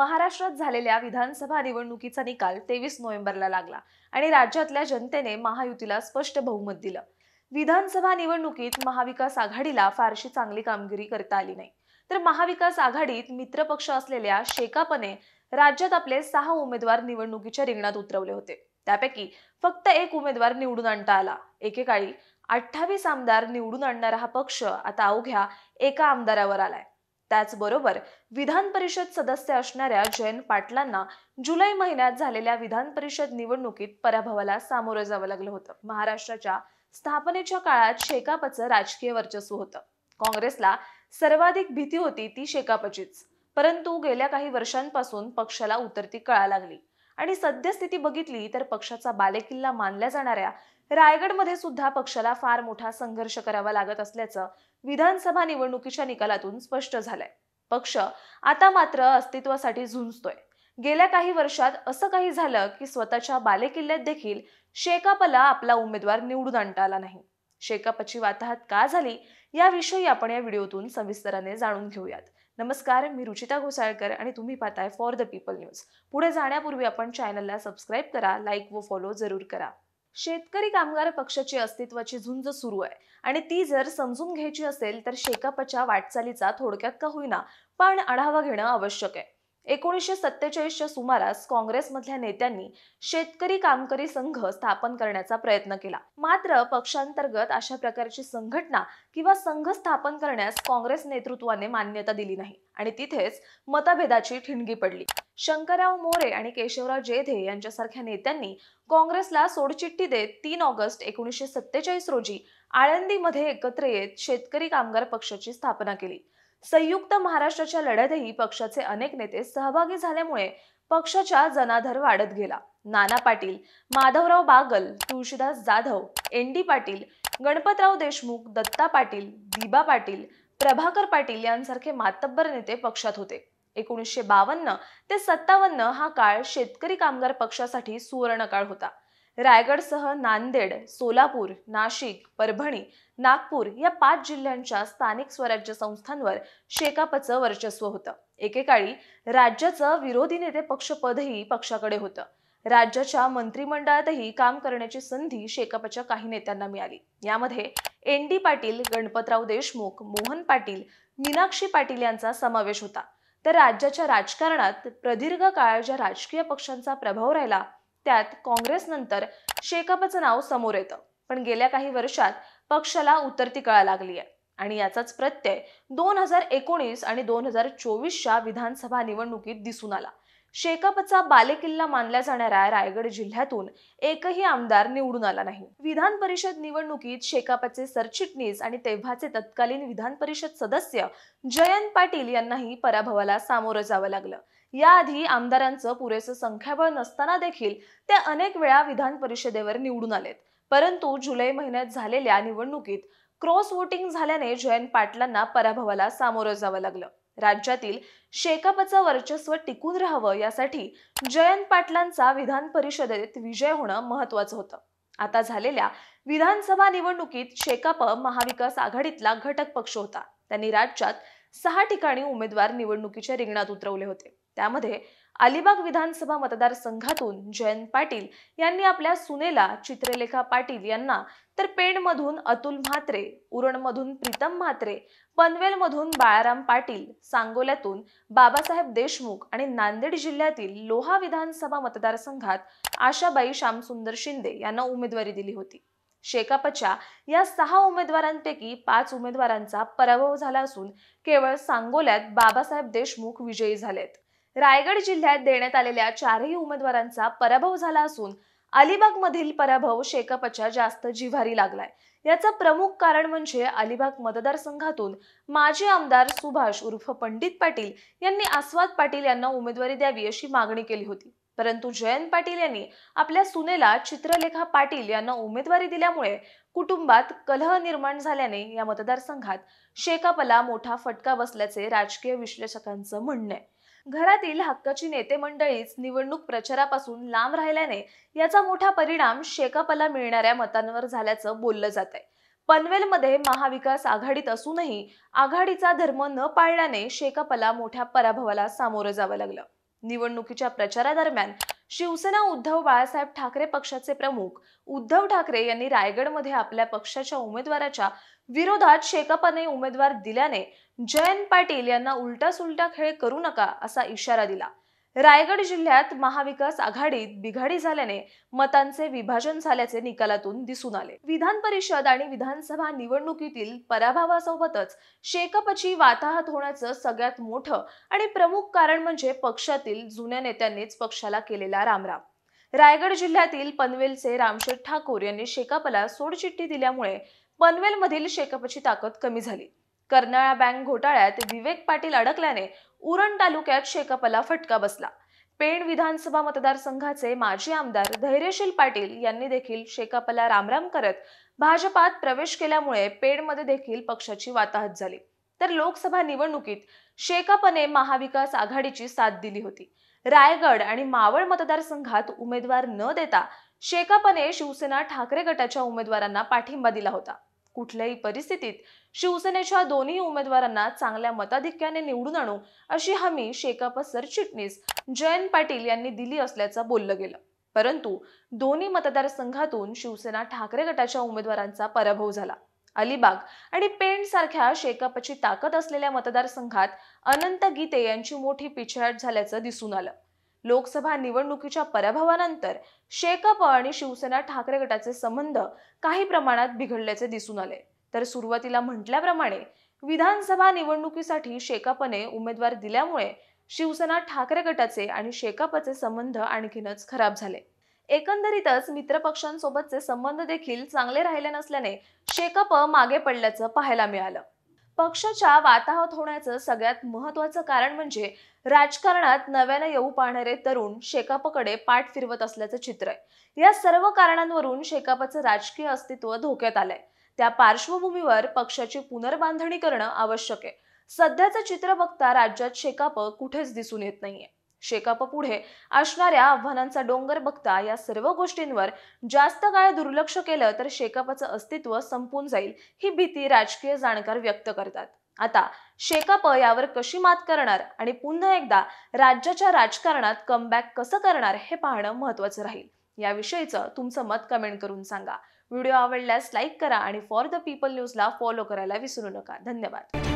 महाराष्ट्रात झालेल्या विधानसभा निवडणुकीचा निकाल 23 नोव्हेंबरला लागला आणि राज्यातल्या जनतेने महायुतीला स्पष्ट बहुमत दिलं। विधानसभा निवडणुकीत महाविकास आघाडीला फारशी चांगली कामगिरी करता आली नाही, तर महाविकास आघाडीत मित्रपक्ष असलेल्या शेकापने राज्यात आपले 6 उमेदवार निवडणुकीच्या रिंगणात उतरवले होते। त्यापैकी फक्त एक उमेदवार निवडून आणता आला। एकेकाळी 28 आमदार निवडून आणणारा हा पक्ष आता अवघ्या एका आमदारावर आलाय। त्याचबरोबर विधान परिषद सदस्य असणाऱ्या जयंत पाटलांना जुलै महिन्यात झालेल्या विधान परिषद निवडणुकीत पराभवाला सामोरं जावं लागलं होतं। महाराष्ट्राच्या स्थापनेच्या काळात शेकापचं राजकीय वर्चस्व होतं। काँग्रेसला सर्वाधिक भीती होती ती शेकापचीच, परंतु गेल्या काही वर्षांपासून पक्षाला उतरती कळा लागली आणि सद्यस्थिती बघितली तर पक्षाचा बालेकिल्ला मानल्या जाणाऱ्या रायगडमध्ये सुद्धा पक्षाला फार मोठा संघर्ष करावा लागत असल्याचं विधानसभा निवडणुकीच्या निकालातून स्पष्ट झालंय। पक्ष आता मात्र अस्तित्वासाठी झुंजतोय। गेल्या काही वर्षात असं काही झालं की स्वतःच्या बालेकिल्ल्यात देखील शेकापला आपला उमेदवार निवडून आणता आला नाही। शेकापची वाताहत का झाली याविषयी आपण या व्हिडिओतून सविस्तराने जाणून घेऊयात। नमस्कार, मी रुचिता घोसाळकर आणि तुम्ही पाहताय फॉर द पीपल न्यूज। पुढे जाण्यापूर्वी आपण चॅनलला सबस्क्राईब करा, लाईक व फॉलो जरूर करा। शेतकरी कामगार पक्षाची अस्तित्वाची झुंज सुरू आहे आणि ती जर समजून घ्यायची असेल तर शेकापच्या वाटचालीचा थोडक्यात का होईना पण आढावा घेणं आवश्यक आहे। 1947च्या सुमारास काँग्रेसमधल्या नेत्यांनी शेतकरी कामकरी संघ स्थापन करण्याचा प्रयत्न केला, मात्र पक्षांतर्गत अशा प्रकारची संघटना किंवा संघ स्थापन करण्यास काँग्रेस नेतृत्वाने मान्यता दिली नाही आणि तिथेच मतभेदाची ठिणगी पडली। शंकरराव मोरे आणि केशवराव जेधे यांच्यासारख्या नेत्यांनी काँग्रेसला सोडचिठ्ठी देत 3 ऑगस्ट 1947 रोजी आळंदीमध्ये एकत्र येत शेतकरी कामगार पक्षाची स्थापना केली। संयुक्त महाराष्ट्राच्या लढ्यातही पक्षाचे अनेक नेते सहभागी झाल्यामुळे पक्षाचा जनाधार वाढत गेला। नाना पाटील, माधवराव बागल, तुळशीदास जाधव, एन.डी. पाटील, गणपतराव देशमुख, दत्ता पाटील, दिबा पाटील, प्रभाकर पाटील यांसारखे मातब्बर नेते पक्षात होते। 1952 ते 57 हा काळ शेतकरी कामगार पक्षासाठी सुवर्ण काळ होता। रायगडसह नांदेड, सोलापूर, नाशिक, परभणी, नागपूर या 5 जिल्ह्यांच्या स्थानिक स्वराज्य संस्थांवर शेकापचं वर्चस्व होतं। एकेकाळी राज्याचं विरोधी नेते पक्षपदही पक्षाकडे होतं। राज्याच्या मंत्रिमंडळातही काम करण्याची संधी शेकापच्या काही नेत्यांना मिळाली। यामध्ये एन.डी. पाटील, गणपतराव देशमुख, मोहन पाटील, मीनाक्षी पाटील यांचा समावेश होता। तर राज्याच्या राजकारणात प्रदीर्घ काळ ज्या राजकीय पक्षांचा प्रभाव राहिला त्यात काँग्रेसनंतर शेकापचं नाव समोर येतं। पण गेल्या काही वर्षात पक्षाला उतरती कळा लागली आहे आणि याचाच प्रत्यय 2019 आणि 2024च्या विधानसभा निवडणुकीत दिसून आला। शेकापचा बालेकिल्ला मानल्या जाणाऱ्या रायगड जिल्ह्यातून एकही आमदार निवडून आला नाही। विधान परिषद निवडणुकीत शेकापचे सरचिटणीस आणि तेव्हाचे तत्कालीन विधान परिषद सदस्य जयंत पाटील यांनाही पराभवाला सामोरं जावं लागलं। याआधी आमदारांचं पुरेसं संख्याबळ नसताना देखील ते अनेक वेळा विधान परिषदेवर निवडून आलेत, परंतु जुलै महिन्यात झालेल्या निवडणुकीत क्रॉस वोटिंग झाल्याने जयंत पाटलांना पराभवाला सामोरं जावं लागलं। राज्यातील शेकापचं वर्चस्व टिकून राहावं यासाठी जयंत पाटलांचा विधान परिषदेत विजय होणं महत्त्वाचं होतं। आता झालेल्या विधानसभा निवडणुकीत शेकाप महाविकास आघाडीतला घटक पक्ष होता। त्यांनी राज्यात 6 ठिकाणी उमेदवार निवडणुकीच्या रिंगणात उतरवले होते। त्यामध्ये अलिबाग विधानसभा मतदारसंघातून जयंत पाटील यांनी आपल्या सुनेला चित्रलेखा पाटील यांना, तर पेणमधून अतुल म्हात्रे, उरणमधून प्रीतम म्हात्रे, पनवेलमधून बाळाराम पाटील, सांगोल्यातून बाबासाहेब देशमुख आणि नांदेड जिल्ह्यातील लोहा विधानसभा मतदारसंघात आशाबाई श्यामसुंदर शिंदे यांना उमेदवारी दिली होती। शेकापच्या या 6 उमेदवारांपैकी 5 उमेदवारांचा पराभव झाला असून केवळ सांगोल्यात बाबासाहेब देशमुख विजयी झालेत। रायगड जिल्ह्यात देण्यात आलेल्या 4ही उमेदवारांचा पराभव झाला असून अलिबागमधील पराभव शेकापच्या जास्त जिव्हारी लागलाय। याचं प्रमुख कारण म्हणजे अलिबाग मतदारसंघातून माजी आमदार सुभाष उर्फ पंडित पाटील यांनी आस्वाद पाटील यांना उमेदवारी द्यावी अशी मागणी केली होती, परंतु जयंत पाटील यांनी आपल्या सुनेला चित्रलेखा पाटील यांना उमेदवारी दिल्यामुळे कुटुंबात कलह निर्माण झाल्याने या मतदारसंघात शेकापला मोठा फटका बसल्याचे राजकीय विश्लेषकांचं म्हणणं आहे। घरातील हक्काची नेते मंडळीच निवडणूक प्रचारापासून लांब राहिल्याने याचा मोठा परिणाम शेकापला मिळणाऱ्या मतांवर झाल्याचं बोललं जात आहे। पनवेलमध्ये महाविकास आघाडीत असूनही आघाडीचा धर्म न पाळल्याने शेकापला मोठ्या पराभवाला सामोरं जावं लागलं। निवडणुकीच्या प्रचारादरम्यान शिवसेना उद्धव बाळासाहेब ठाकरे पक्षाचे प्रमुख उद्धव ठाकरे यांनी रायगडमध्ये आपल्या पक्षाच्या उमेदवाराच्या विरोधात शेकापने उमेदवार दिल्याने जयंत पाटील यांना उलटा खेळ करू नका असा इशारा दिला। रायगड जिल्ह्यात महाविकास आघाडीत बिघाडी झाल्याने मतांचे विभाजन झाल्याचे निकालातून दिसून आले। विधान परिषद आणि विधानसभा निवडणुकीतील पराभवासोबतच शेकापची वाताहत होण्याचं सगळ्यात मोठं आणि प्रमुख कारण म्हणजे पक्षातील जुन्या नेत्यांनीच पक्षाला केलेला रामराम। रायगड जिल्ह्यातील पनवेलचे रामशेठ ठाकूर यांनी शेकापला सोडचिठ्ठी दिल्यामुळे पनवेलमधील शेकापची ताकद कमी झाली। कर्नाळा बँक घोटाळ्यात विवेक पाटील अडकल्याने उरण तालुक्यात शेकापला फटका बसला। पेण विधानसभा मतदारसंघाचे माजी आमदार धैर्यशील पाटील यांनी देखील शेकापला रामराम करत भाजपात प्रवेश केल्यामुळे पेणमध्ये देखील पक्षाची वाताहत झाली। तर लोकसभा निवडणुकीत शेकापने महाविकास आघाडीची साथ दिली होती। रायगड आणि मावळ मतदारसंघात उमेदवार न देता शेकापने शिवसेना ठाकरे गटाच्या उमेदवारांना पाठिंबा दिला होता। कुठल्याही परिस्थितीत शिवसेनेच्या दोन्ही उमेदवारांना चांगल्या मताधिक्याने निवडून आणू अशी हमी शेकाप सरचिटणीस जयंत पाटील यांनी दिली असल्याचं बोललं गेलं। परंतु दोन्ही मतदारसंघातून शिवसेना ठाकरे गटाच्या उमेदवारांचा पराभव झाला। अलिबाग आणि पेण सारख्या शेकापची ताकद असलेल्या मतदारसंघात अनंत गीते यांची मोठी पिछेहाट झाल्याचं दिसून आलं। लोकसभा निवडणुकीच्या पराभवानंतर शेकाप आणि शिवसेना ठाकरे गटाचे संबंध काही प्रमाणात बिघडल्याचे दिसून आले। तर सुरुवातीला म्हटल्याप्रमाणे विधानसभा निवडणुकीसाठी शेकापने उमेदवार दिल्यामुळे शिवसेना ठाकरे गटाचे आणि शेकापचे संबंध आणखीनच खराब झाले। एकंदरीतच मित्रपक्षांसोबतचे संबंध देखील चांगले राहिले नसल्याने शेकाप मागे पडल्याचं पाहायला मिळालं। पक्षाच्या वाताहत होण्याचं सगळ्यात महत्त्वाचं कारण म्हणजे राजकारणात नव्याने येऊ पाहणारे तरुण शेकापकडे पाठ फिरवत असल्याचं चित्र आहे। या सर्व कारणांवरून शेकापचं राजकीय अस्तित्व धोक्यात आलंय। त्या पार्श्वभूमीवर पक्षाची पुनर्बांधणी करणं आवश्यक आहे। सध्याचं चित्र बघता राज्यात शेकाप कुठेच दिसून येत नाहीये। शेकाप पुढे असणाऱ्या आव्हानांचा डोंगर बघता या सर्व गोष्टींवर जास्त काळ दुर्लक्ष केलं तर शेकापचं अस्तित्व संपून जाईल ही भीती राजकीय जाणकार व्यक्त करतात। आता शेकाप यावर कशी मात करणार आणि पुन्हा एकदा राज्याच्या राजकारणात कमबॅक कसं करणार हे पाहणं महत्त्वाचं राहील। याविषयीचं तुमचं मत कमेंट करून सांगा। व्हिडिओ आवडल्यास लाईक करा आणि फॉर द पीपल न्यूजला फॉलो करायला विसरू नका। धन्यवाद।